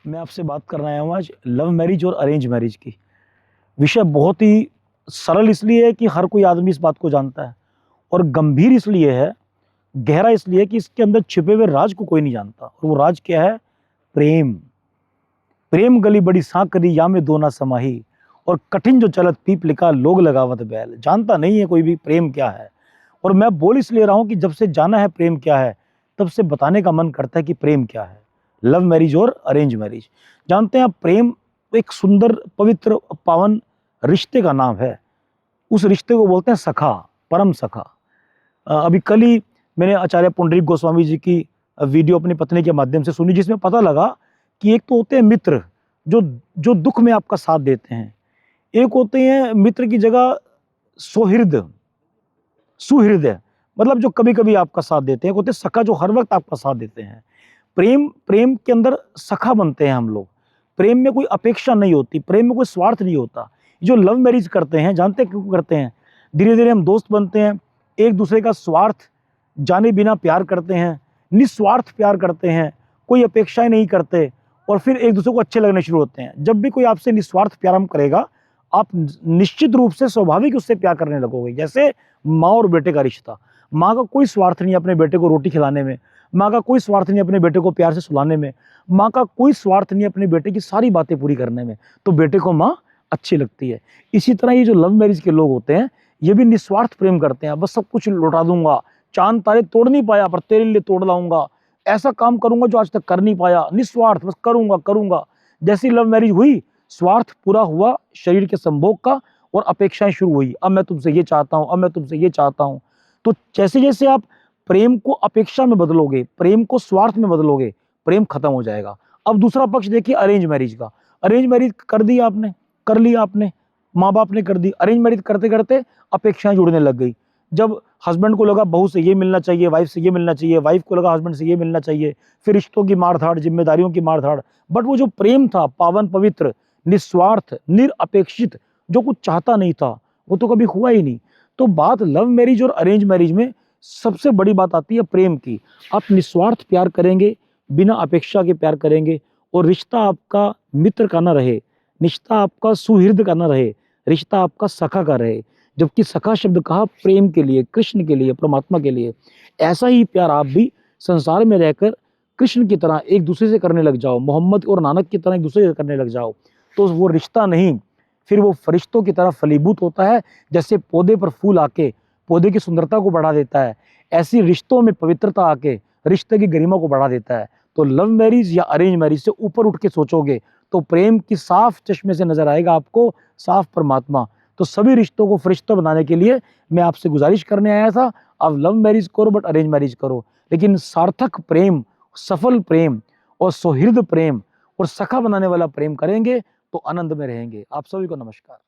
मैं आपसे बात करना आया हूँ आज लव मैरिज और अरेंज मैरिज की। विषय बहुत ही सरल इसलिए है कि हर कोई आदमी इस बात को जानता है, और गंभीर इसलिए है, गहरा इसलिए कि इसके अंदर छिपे हुए राज को कोई नहीं जानता। और वो राज क्या है? प्रेम। प्रेम गली बड़ी सांकरी या में दो ना समाही, और कठिन जो चलत पीप लिखा लोग लगावत बैल। जानता नहीं है कोई भी प्रेम क्या है। और मैं बोल इसलिए रहा हूं कि जब से जाना है प्रेम क्या है, तब से बताने का मन करता है कि प्रेम क्या है। लव मैरिज और अरेंज मैरिज, जानते हैं आप, प्रेम एक सुंदर, पवित्र, पावन रिश्ते का नाम है। उस रिश्ते को बोलते हैं सखा, परम सखा। अभी कल ही मैंने आचार्य पुंडरीक गोस्वामी जी की वीडियो अपनी पत्नी के माध्यम से सुनी, जिसमें पता लगा कि एक तो होते हैं मित्र जो जो दुख में आपका साथ देते हैं, एक होते हैं मित्र की जगह सुहृद, सुहृदय, मतलब जो कभी कभी आपका साथ देते हैं। होते हैं सखा, जो हर वक्त आपका साथ देते हैं। प्रेम, प्रेम के अंदर सखा बनते हैं हम लोग। प्रेम में कोई अपेक्षा नहीं होती, प्रेम में कोई स्वार्थ नहीं होता। जो लव मैरिज करते हैं, जानते हैं क्यों करते हैं? धीरे धीरे हम दोस्त बनते हैं, एक दूसरे का स्वार्थ जाने बिना प्यार करते हैं, निस्वार्थ प्यार करते हैं, कोई अपेक्षाएं नहीं करते, और फिर एक दूसरे को अच्छे लगने शुरू होते हैं। जब भी कोई आपसे निस्वार्थ प्यार हम करेगा, आप निश्चित रूप से स्वाभाविक उससे प्यार करने लगोगे। जैसे माँ और बेटे का रिश्ता, माँ का कोई स्वार्थ नहीं अपने बेटे को रोटी खिलाने में, माँ का कोई स्वार्थ नहीं अपने बेटे को प्यार से सुलाने में, माँ का कोई स्वार्थ नहीं अपने बेटे की सारी बातें पूरी करने में, तो बेटे को माँ अच्छी लगती है। इसी तरह ये जो लव मैरिज के लोग होते हैं, ये भी निस्वार्थ प्रेम करते हैं। बस सब कुछ लौटा दूंगा, चांद तारे तोड़ नहीं पाया पर तेरे लिए तोड़ लाऊंगा, ऐसा काम करूंगा जो आज तक कर नहीं पाया, निस्वार्थ, बस करूंगा करूंगा। जैसी लव मैरिज हुई, स्वार्थ पूरा हुआ शरीर के संभोग का, और अपेक्षाएं शुरू हुई। अब मैं तुमसे ये चाहता हूं, अब मैं तुमसे ये चाहता हूं। तो जैसे जैसे आप प्रेम को अपेक्षा में बदलोगे, प्रेम को स्वार्थ में बदलोगे, प्रेम खत्म हो जाएगा। अब दूसरा पक्ष देखिए अरेंज मैरिज का। अरेंज मैरिज कर दी आपने, कर लिया आपने, माँ बाप ने कर दी। अरेंज मैरिज करते करते अपेक्षाएं जुड़ने लग गई। जब हस्बैंड को लगा बहू से ये मिलना चाहिए, वाइफ से ये मिलना चाहिए, वाइफ को लगा हस्बैंड से ये मिलना चाहिए, फिर रिश्तों की मारधाड़, जिम्मेदारियों की मारधाड़। बट वो जो प्रेम था, पावन, पवित्र, निस्वार्थ, निरअपेक्षित, जो कुछ चाहता नहीं था, वो तो कभी हुआ ही नहीं। तो बात लव मैरिज और अरेंज मैरिज में सबसे बड़ी बात आती है प्रेम की। आप निस्वार्थ प्यार करेंगे, बिना अपेक्षा के प्यार करेंगे, और रिश्ता आपका मित्र का ना रहे, रिश्ता आपका सुहृद का ना रहे, रिश्ता आपका सखा का रहे। जबकि सखा शब्द कहा प्रेम के लिए, कृष्ण के लिए, परमात्मा के लिए। ऐसा ही प्यार आप भी संसार में रहकर कृष्ण की तरह एक दूसरे से करने लग जाओ, मोहम्मद और नानक की तरह एक दूसरे से करने लग जाओ, तो वो रिश्ता नहीं, फिर वो फरिश्तों की तरह फलीभूत होता है। जैसे पौधे पर फूल आके पौधे की सुंदरता को बढ़ा देता है, ऐसी रिश्तों में पवित्रता आके रिश्ते की गरिमा को बढ़ा देता है। तो लव मैरिज या अरेंज मैरिज से ऊपर उठ के सोचोगे तो प्रेम की साफ चश्मे से नजर आएगा आपको, साफ परमात्मा। तो सभी रिश्तों को फरिश्ता बनाने के लिए मैं आपसे गुजारिश करने आया था, आप लव मैरिज करो बट अरेंज मैरिज करो, लेकिन सार्थक प्रेम, सफल प्रेम और सौहृद प्रेम और सखा बनाने वाला प्रेम करेंगे तो आनंद में रहेंगे। आप सभी को नमस्कार।